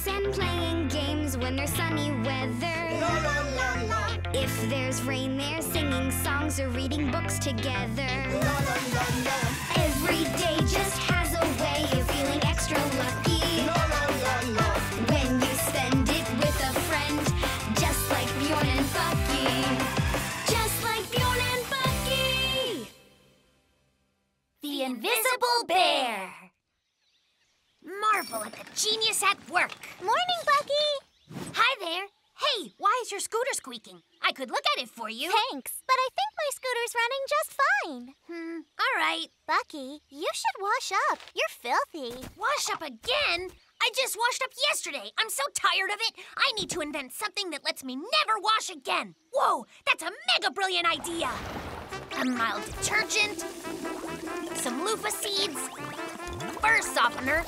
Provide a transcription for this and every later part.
books and playing games when there's sunny weather. La la la la. If there's rain, they're singing songs or reading books together. La la la la. Every day just has a way of feeling extra lucky. La la la la. When you spend it with a friend, just like Bjorn and Bucky. Just like Bjorn and Bucky. The Invisible Bear. Marvel at the genius at work. Morning, Bucky. Hi there. Hey, why is your scooter squeaking? I could look at it for you. Thanks, but I think my scooter's running just fine. All right. Bucky, you should wash up. You're filthy. Wash up again? I just washed up yesterday. I'm so tired of it. I need to invent something that lets me never wash again. Whoa, that's a mega brilliant idea. A mild detergent, some loofah seeds, fur softener,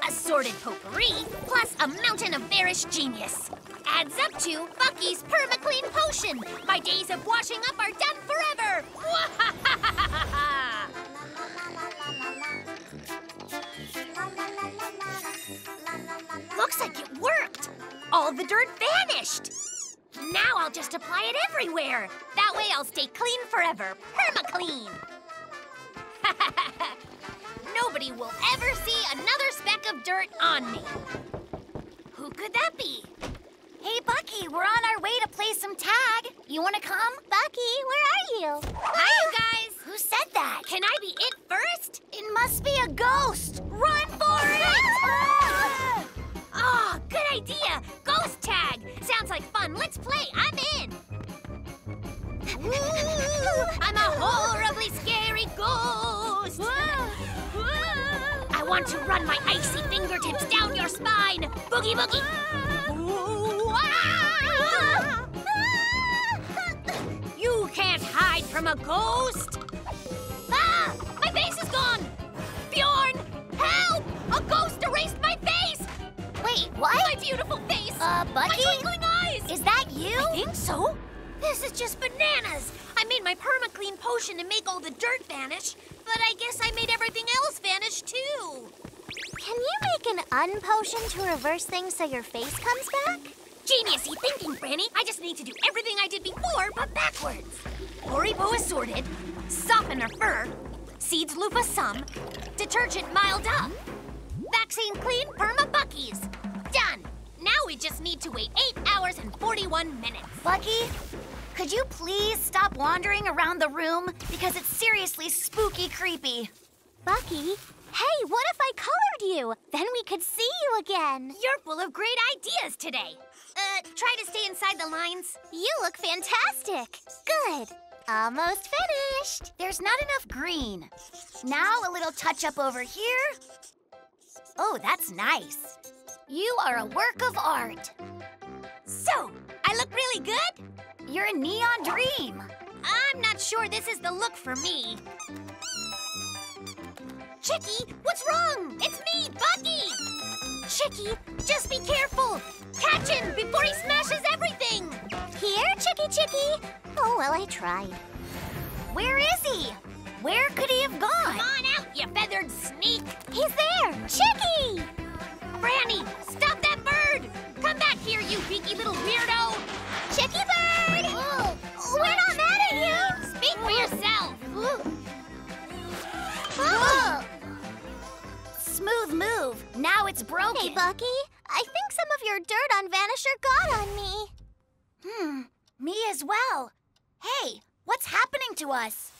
assorted potpourri, plus a mountain of bearish genius. Adds up to Bucky's Perma-Clean Potion. My days of washing up are done forever. Looks like it worked. All the dirt vanished. Now I'll just apply it everywhere. That way I'll stay clean forever. Perma-clean. Nobody will ever see another speck of dirt on me. Who could that be? Hey, Bucky, we're on our way to play some tag. You want to come? Bucky, where are you? Hi, you guys. Who said that? Can I be it first? It must be a ghost. Run for it! Oh, good idea. Ghost tag. Sounds like fun. Let's play. I'm in. I'm a horribly scary ghost. I want to run my icy fingertips down your spine. Boogie, boogie. You can't hide from a ghost. Ah, my face is gone. Bjorn, help! A ghost erased my face. Wait, what? My beautiful face. Bucky? My twinkling eyes. Is that you? I think so. This is just bananas. I made my Perma-Clean Potion to make all the dirt vanish, but I guess I made everything else vanish too. Can you make an unpotion to reverse things so your face comes back? Genius-y thinking, Franny. I just need to do everything I did before, but backwards. Horibo assorted, softener fur, seeds loofah some, detergent mild up. Vaccine clean Perma Buckies. Done. Now we just need to wait 8 hours and 41 minutes. Bucky, could you please stop wandering around the room? Because it's seriously spooky creepy. Bucky, hey, what if I colored you? Then we could see you again. You're full of great ideas today. Try to stay inside the lines. You look fantastic. Good. Almost finished. There's not enough green. Now a little touch up over here. Oh, that's nice. You are a work of art. So, I look really good? You're a neon dream. I'm not sure this is the look for me. Chicky, what's wrong? It's me, Bucky. Chicky, just be careful. Catch him before he smashes everything. Here, Chicky. Oh, well, I tried. Where is he? Where could he have gone? Come on out, you feathered sneak. He's there, Chicky. Franny, stop that bird. Come back here, you beaky little weirdo. Chicky bird. Oh, we're not mad at you. Speak for yourself. Smooth move. Now it's broken. Hey, Bucky. I think some of your dirt on Vanisher got on me. Me as well. Hey, what's happening to us?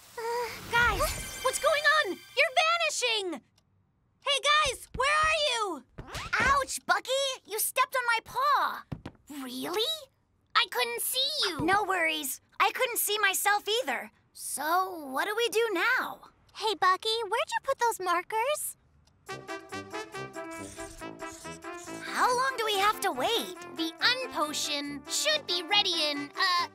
Guys, what's going on? You're vanishing. Hey, guys, where are you? Ouch, Bucky. You stepped on my paw. Really? I couldn't see you. No worries. I couldn't see myself either. So, what do we do now? Hey, Bucky, where'd you put those markers? How long do we have to wait? The unpotion should be ready in,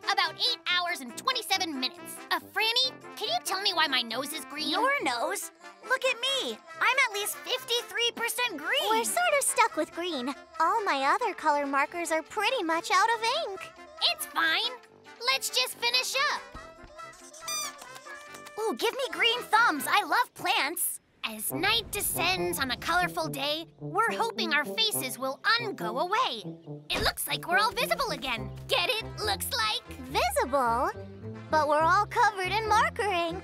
about 8 hours and 27 minutes. Franny, can you tell me why my nose is green? Your nose? Look at me. I'm at least 53% green. We're sort of stuck with green. All my other color markers are pretty much out of ink. It's fine. Let's just finish up. Ooh, give me green thumbs. I love plants. As night descends on a colorful day, we're hoping our faces will go away. It looks like we're all visible again. Get it? Looks like... Visible? But we're all covered in marker ink.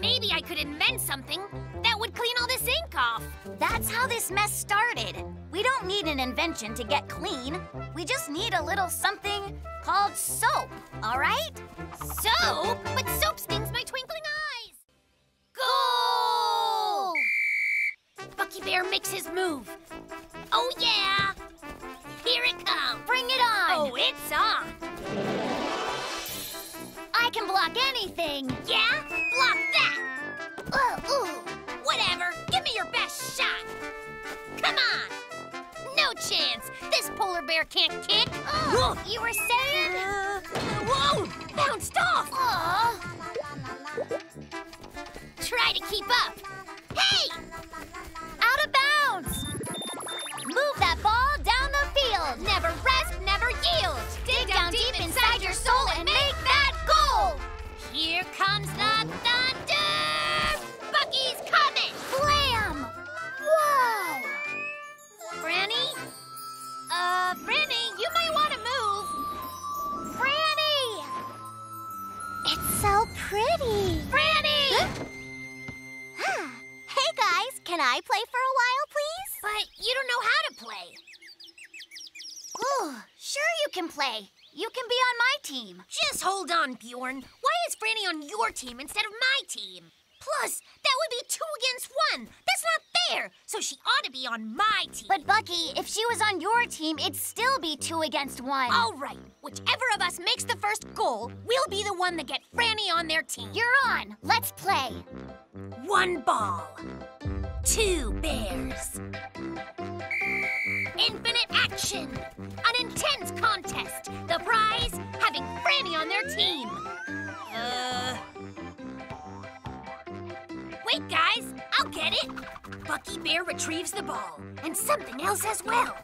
Maybe I could invent something that would clean all this ink off. That's how this mess started. We don't need an invention to get clean. We just need a little something called soap, all right? Soap? But soap stings my twinkling eyes. Goal! Bucky Bear makes his move. Oh, yeah. Here it comes. Bring it on. Oh, it's on. I can block anything. Yeah? Block that. Whatever. Give me your best shot. Come on. No chance. This polar bear can't kick. You were saying? Whoa! Bounced off. Aw. Try to keep up. Hey! Out of bounds. Move that ball down the field. Never rest, never yield. Dig down deep inside your soul and make that goal. Here comes the thunder! Bucky's coming! Blam! Whoa! Franny? Franny, you might want to move. Franny! It's so pretty. Franny! Hey guys, can I play for a while, please? But you don't know how to play. Oh, sure you can play. You can be on my team. Just hold on, Bjorn. Why is Franny on your team instead of my team? Plus, that would be 2 against 1. That's not fair. So she ought to be on my team. But Bucky, if she was on your team, it'd still be 2 against 1. All right. Whichever of us makes the first goal, we'll be the one that get Franny on their team. You're on. Let's play. 1 ball. 2 bears. Infinite action. An intense contest. The prize, having Franny on their team. Wait, guys. I'll get it. Bucky Bear retrieves the ball. And something else as well.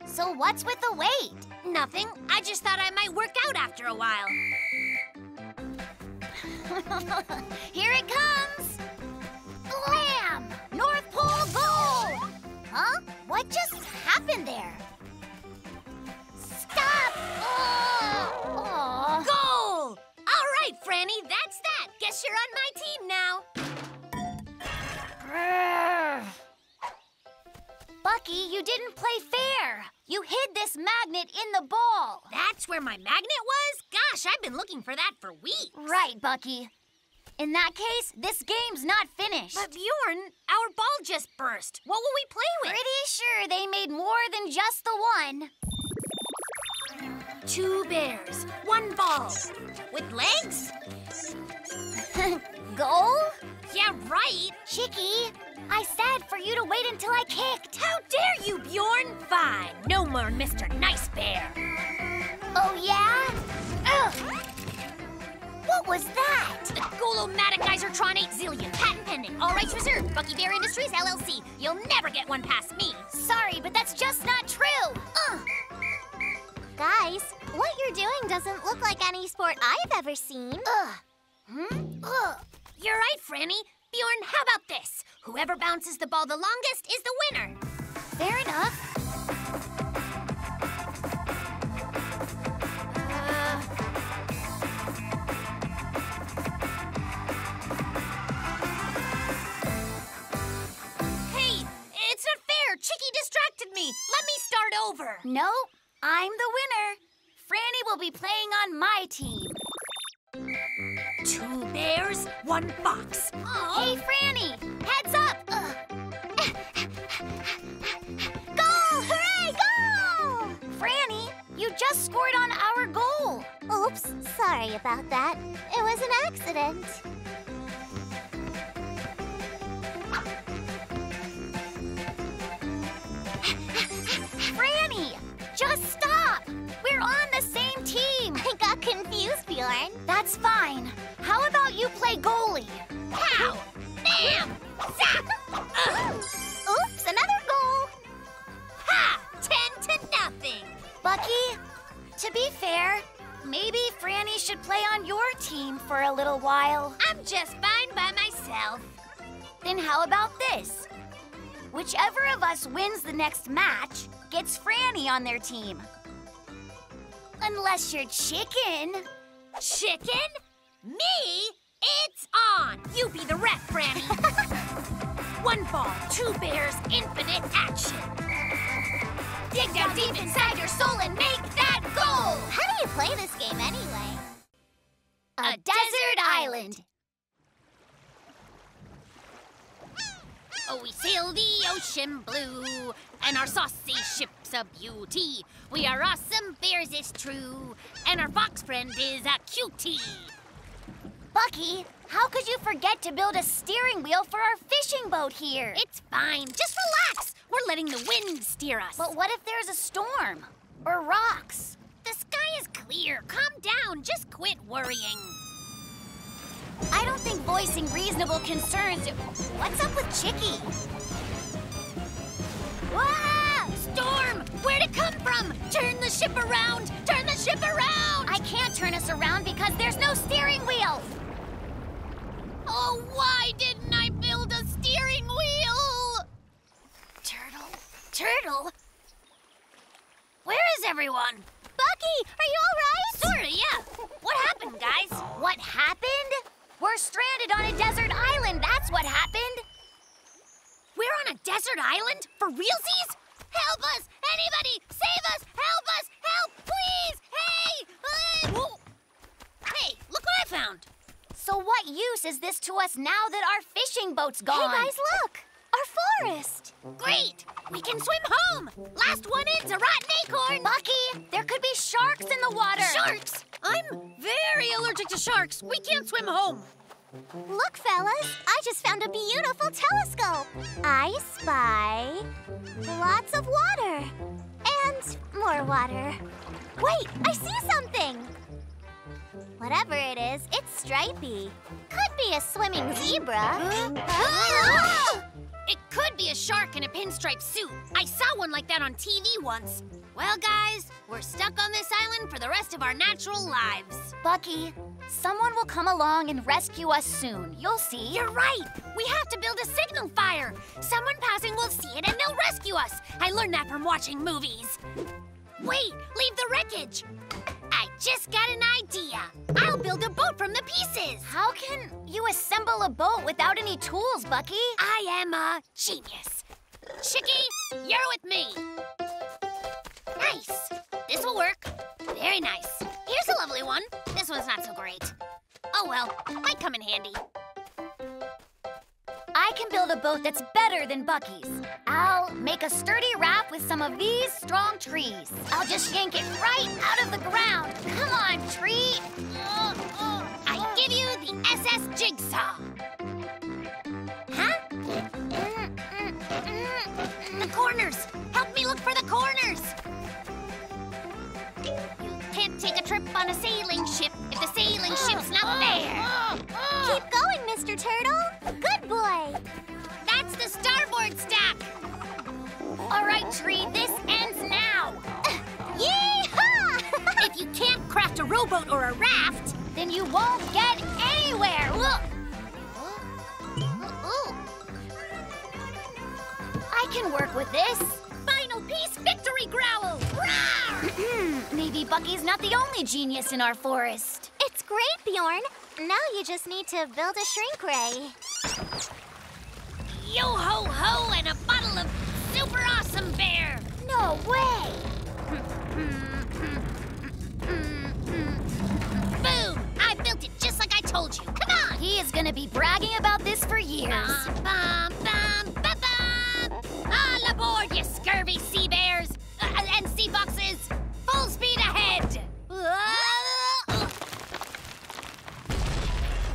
So what's with the wait? Nothing. I just thought I might work out after a while. Here it comes! Blam! North Pole goal! Huh? What just happened there? Stop! Oh! Goal! All right, Franny, that's that. Guess you're on my team now. Bucky, you didn't play fair. You hid this magnet in the ball. That's where my magnet was? Gosh, I've been looking for that for weeks. Right, Bucky. In that case, this game's not finished. But Bjorn, our ball just burst. What will we play with? Pretty sure they made more than just the one. 2 bears, 1 ball. With legs? Goal? Yeah, right. Chicky, I said for you to wait until I kicked. How dare you, Bjorn? Fine. No more Mr. Nice Bear. Oh, yeah? Ugh. What was that? The Golomatic Geysertron 8 zillion. Patent pending. All rights reserved. Bucky Bear Industries, LLC. You'll never get one past me. Sorry, but that's just not true. Guys, what you're doing doesn't look like any sport I've ever seen. You're right, Franny. Bjorn, how about this? Whoever bounces the ball the longest is the winner. Fair enough. Hey, it's not fair. Chicky distracted me. Let me start over. Nope, I'm the winner. Franny will be playing on my team. 2 bears, 1 fox. Hey, Franny, heads up. Goal! Hooray, goal! Franny, you just scored on our goal. Oops, sorry about that. It was an accident. Franny, just stop. We're on the same team. I got confused, Bjorn. That's fine. How about you play goalie? Pow! Bam! Zap! Oops, another goal. Ha! 10 to nothing. Bucky, to be fair, maybe Franny should play on your team for a little while. while. I'm just fine by myself. Then how about this? Whichever of us wins the next match gets Franny on their team. Unless you're chicken. Chicken? Me? It's on! You be the ref, Franny. One ball, two bears, infinite action. Dig down deep inside your soul and make that goal! How do you play this game anyway? A desert island. Oh, we sail the ocean blue, and our saucy ship's a beauty. We are awesome bears, it's true, and our fox friend is a cutie. Bucky, how could you forget to build a steering wheel for our fishing boat here? It's fine, just relax. We're letting the wind steer us. But what if there's a storm? Or rocks? The sky is clear. Calm down. Just quit worrying. I don't think voicing reasonable concerns... What's up with Chicky? Wow! Storm! Where'd it come from? Turn the ship around! Turn the ship around! I can't turn us around because there's no steering wheel! Oh, why didn't I build a steering wheel? Turtle? Where is everyone? Bucky, are you all right? Sorta, yeah. What happened, guys? What happened? We're stranded on a desert island, that's what happened. We're on a desert island? For realsies? Help us! Anybody! Save us! Help us! Help! Please! Hey! Whoa. Hey, look what I found! So what use is this to us now that our fishing boat's gone? Hey guys, look! Our forest! Great! We can swim home! Last one in's a rotten acorn! Bucky, there could be sharks in the water! Sharks? I'm very allergic to sharks. We can't swim home. Look, fellas, I just found a beautiful telescope. I spy lots of water and more water. Wait, I see something. Whatever it is, it's stripy. Could be a swimming zebra. It could be a shark in a pinstripe suit. I saw one like that on TV once. Well, guys, we're stuck on this island for the rest of our natural lives. Bucky, someone will come along and rescue us soon. You'll see. You're right. We have to build a signal fire. Someone passing will see it and they'll rescue us. I learned that from watching movies. Wait, leave the wreckage. I just got an idea. I'll build a boat from the pieces. How can you assemble a boat without any tools, Bucky? I am a genius. Chicky, you're with me. Nice. This will work. Very nice. Here's a lovely one. This one's not so great. Oh well, might come in handy. I can build a boat that's better than Bucky's. I'll make a sturdy raft with some of these strong trees. I'll just yank it right out of the ground. Come on, tree. I give you the SS Jigsaw. Huh? The corners. Help me look for the corners. You can't take a trip on a sailing ship if the sailing ship's not there. Keep going, Mr. Turtle. Good boy. That's the starboard stack. All right, tree, this ends now. Yeehaw! If you can't craft a rowboat or a raft, Then you won't get anywhere. Look. I can work with this. final piece victory growl. Rawr! Maybe Bucky's not the only genius in our forest. It's great, Bjorn. Now you just need to build a shrink ray. Yo ho ho and a bottle of super awesome bear. No way! Boom! I built it just like I told you. Come on! He is gonna be bragging about this for years. Bum, bum, bum, bum, bum. All aboard, you scurvy sea bears and sea foxes. Full speed ahead.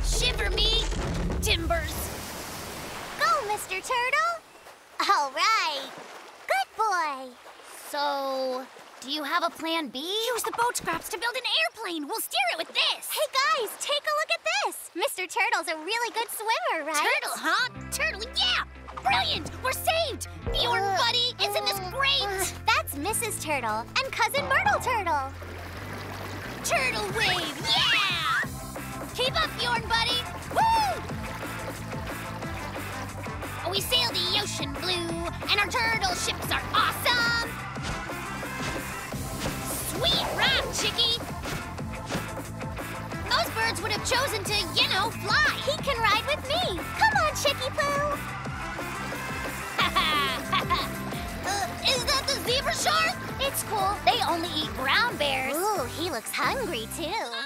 Shiver me timbers. Go, Mr. Turtle. All right. Good boy. So, do you have a plan B? Use the boat scraps to build an airplane. We'll steer it with this. Hey, guys, take a look at this. Mr. Turtle's a really good swimmer, right? Turtle, huh? Turtle, yeah! Brilliant! We're saved! Bjorn, buddy, isn't this great? That's Mrs. Turtle and Cousin Myrtle Turtle. Turtle wave, yeah! Keep up, Bjorn, buddy! ocean blue, and our turtle ships are awesome. Sweet rap, Chicky. Most birds would have chosen to, fly. He can ride with me. Come on, Chicky Poo. Is that the zebra shark? It's cool. They only eat brown bears. Ooh, he looks hungry, too.